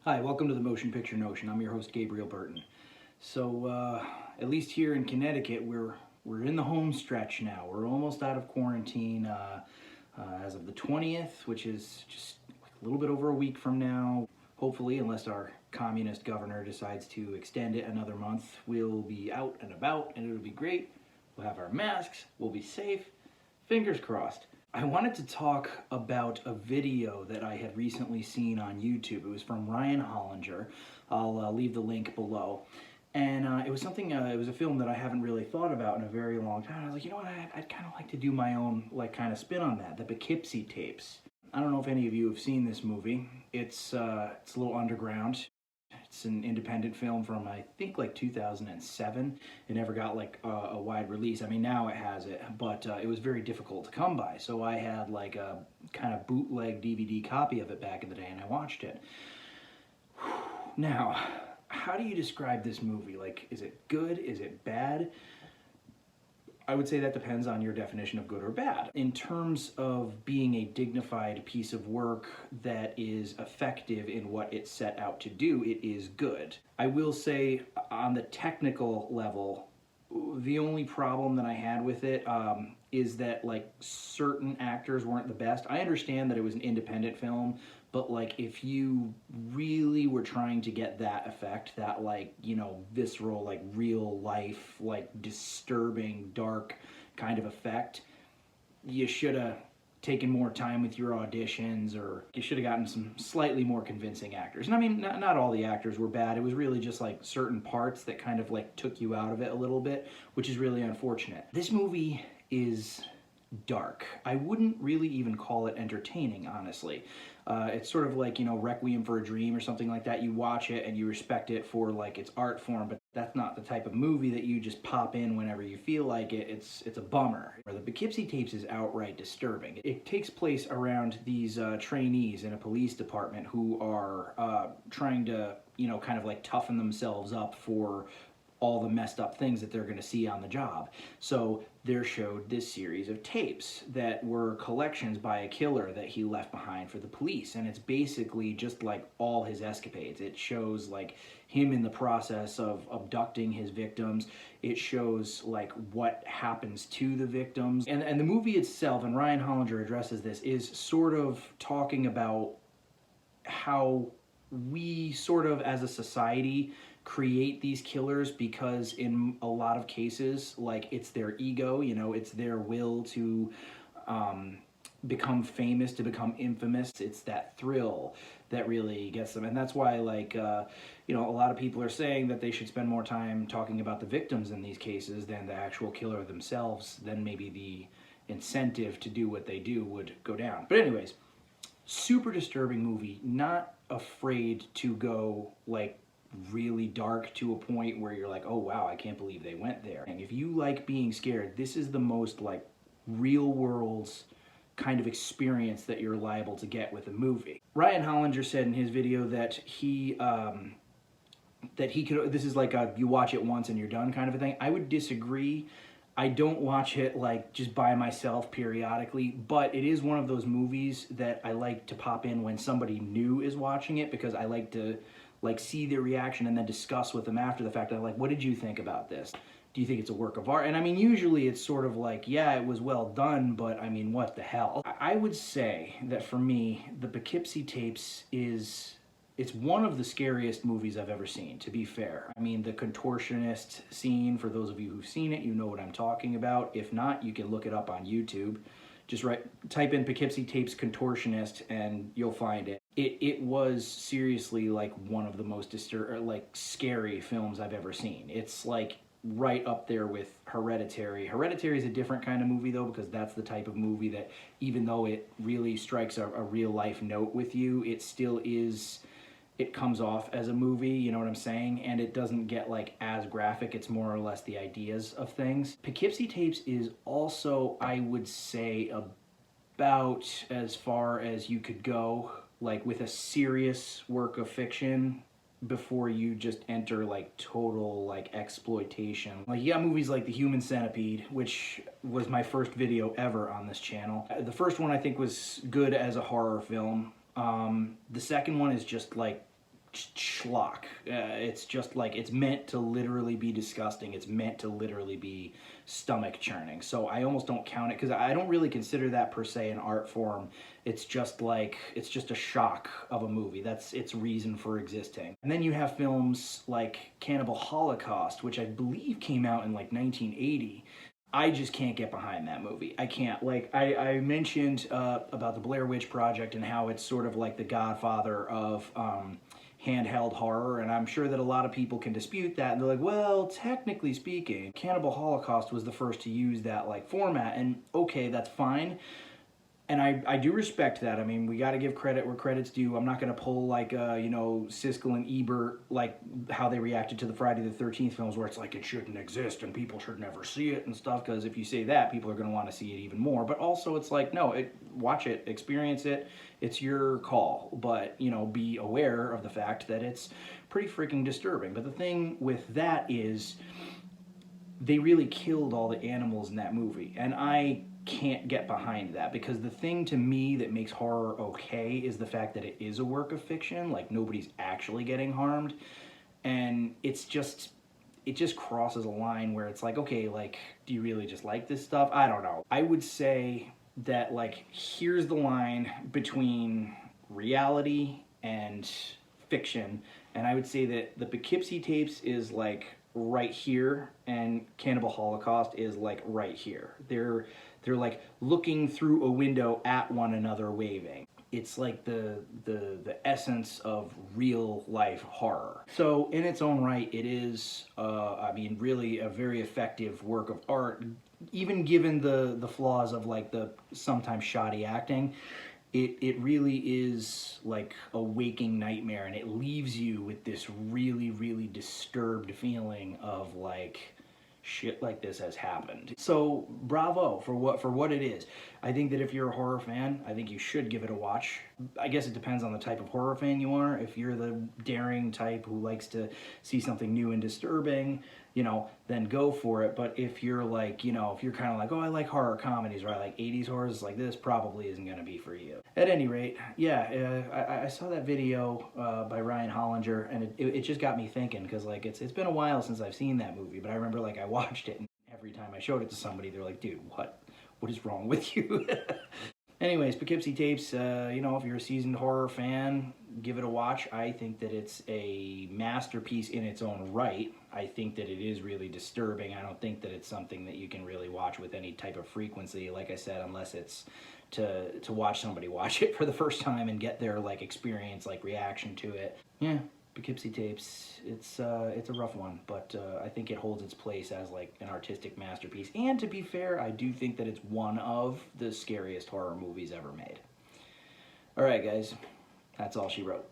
Hi, welcome to the Motion Picture Notion. I'm your host, Gabriel Burton. So, at least here in Connecticut, we're in the home stretch now. We're almost out of quarantine as of the 20th, which is just a little bit over a week from now. Hopefully, unless our communist governor decides to extend it another month, we'll be out and about, and it'll be great. We'll have our masks. We'll be safe. Fingers crossed. I wanted to talk about a video that I had recently seen on YouTube. It was from Ryan Hollinger. I'll leave the link below. And it was something, it was a film that I haven't really thought about in a very long time. I was like, you know what, I'd kind of like to do my own, kind of spin on that, the Poughkeepsie Tapes. I don't know if any of you have seen this movie. It's a little underground. It's an independent film from, I think, 2007. It never got a wide release. I mean, now it has it, but it was very difficult to come by. So I had a kind of bootleg DVD copy of it back in the day, and I watched it. Now, how do you describe this movie? Is it good? Is it bad? I would say that depends on your definition of good or bad. In terms of being a dignified piece of work that is effective in what it set out to do, it is good. I will say on the technical level, the only problem that I had with it is that certain actors weren't the best. I understand that it was an independent film, but if you really were trying to get that effect, that visceral, real life, disturbing, dark kind of effect, you should have taken more time with your auditions, or you should have gotten some slightly more convincing actors. And I mean, not all the actors were bad. It was really just certain parts that kind of took you out of it a little bit, which is really unfortunate. This movie is dark. I wouldn't really even call it entertaining, honestly. It's sort of Requiem for a Dream or something like that. You watch it and you respect it for its art form, but that's not the type of movie that you just pop in whenever you feel like it. It's a bummer. The Poughkeepsie Tapes is outright disturbing. It takes place around these trainees in a police department who are trying to, kind of toughen themselves up for all the messed up things that they're going to see on the job. So they're showed this series of tapes that were collections by a killer that he left behind for the police, and it's basically just all his escapades. It shows him in the process of abducting his victims. It shows what happens to the victims, and the movie itself, and Ryan Hollinger addresses this, is sort of talking about how we sort of as a society create these killers because in a lot of cases it's their ego, it's their will to become famous, to become infamous. It's that thrill that really gets them, and that's why a lot of people are saying that they should spend more time talking about the victims in these cases than the actual killer themselves. Then maybe the incentive to do what they do would go down. But anyways, super disturbing movie, not afraid to go really dark to a point where you're oh wow, I can't believe they went there. And if you like being scared, this is the most real world kind of experience that you're liable to get with a movie. Ryan Hollinger said in his video that he could, this is a you watch it once and you're done kind of a thing. I would disagree. I don't watch it just by myself periodically, but it is one of those movies that I like to pop in when somebody new is watching it, because I like to see their reaction and then discuss with them after the fact. I'm what did you think about this? Do you think it's a work of art? And I mean, usually it's sort of yeah, it was well done, but I mean, what the hell? I would say that for me, the Poughkeepsie Tapes it's one of the scariest movies I've ever seen, to be fair. I mean, the contortionist scene, for those of you who've seen it, you know what I'm talking about. If not, you can look it up on YouTube. Just type in Poughkeepsie Tapes contortionist and you'll find it. It was seriously one of the most scary films I've ever seen. It's right up there with Hereditary. Hereditary is a different kind of movie though, because that's the type of movie that, even though it really strikes a real life note with you, it still is, it comes off as a movie, you know what I'm saying? And it doesn't get as graphic. It's more or less the ideas of things. Poughkeepsie Tapes is also, I would say, about as far as you could go with a serious work of fiction before you just enter total exploitation. You got movies like The Human Centipede, which was my first video ever on this channel. The first one I think was good as a horror film. The second one is just schlock. It's just like, it's meant to literally be disgusting. It's meant to literally be stomach churning. So I almost don't count it, because I don't really consider that per se an art form. It's just like, it's just a shock of a movie. That's its reason for existing. And then you have films like Cannibal Holocaust, which I believe came out in like 1980. I just can't get behind that movie. I can't. Like, I mentioned about the Blair Witch Project and how it's sort of like the godfather of handheld horror, and I'm sure that a lot of people can dispute that, and they're like, well, technically speaking, Cannibal Holocaust was the first to use that like format, and okay, that's fine. And I do respect that. I mean, we got to give credit where credit's due. I'm not going to pull like, you know, Siskel and Ebert, like how they reacted to the Friday the 13th films, where it's like it shouldn't exist and people should never see it and stuff, because if you say that, people are going to want to see it even more. But also it's like, no, watch it, experience it. It's your call. But, you know, be aware of the fact that it's pretty freaking disturbing. But the thing with that is they really killed all the animals in that movie. And I can't get behind that, because the thing to me that makes horror okay is the fact that it is a work of fiction. Like, nobody's actually getting harmed, and it just crosses a line where it's like, okay, like, do you really just like this stuff? I don't know. I would say that, like, here's the line between reality and fiction, and I would say that the Poughkeepsie Tapes is like right here, and Cannibal Holocaust is like right here. They're like looking through a window at one another, waving. It's like the essence of real life horror. So in its own right, it is, I mean, really a very effective work of art, even given the flaws of like the sometimes shoddy acting. It really is like a waking nightmare, and it leaves you with this really, really disturbed feeling of like, shit like this has happened. So bravo for what it is. I think that if you're a horror fan, I think you should give it a watch. I guess it depends on the type of horror fan you are. If you're the daring type who likes to see something new and disturbing, you know, then go for it. But if you're like, you know, if you're kind of like, oh, I like horror comedies, or I like 80s horrors, like this probably isn't going to be for you. At any rate, yeah, I saw that video by Ryan Hollinger, and it just got me thinking, because like it's been a while since I've seen that movie, but I remember like I watched it, and every time I showed it to somebody, they're like, dude, what is wrong with you? Anyways, Poughkeepsie Tapes, you know, if you're a seasoned horror fan, give it a watch. I think that it's a masterpiece in its own right. I think that it is really disturbing. I don't think that it's something that you can really watch with any type of frequency, like I said, unless it's to watch somebody watch it for the first time and get their like experience, like reaction to it. Yeah. Poughkeepsie Tapes, it's a rough one, but I think it holds its place as like an artistic masterpiece. And to be fair, I do think that it's one of the scariest horror movies ever made. All right, guys, that's all she wrote.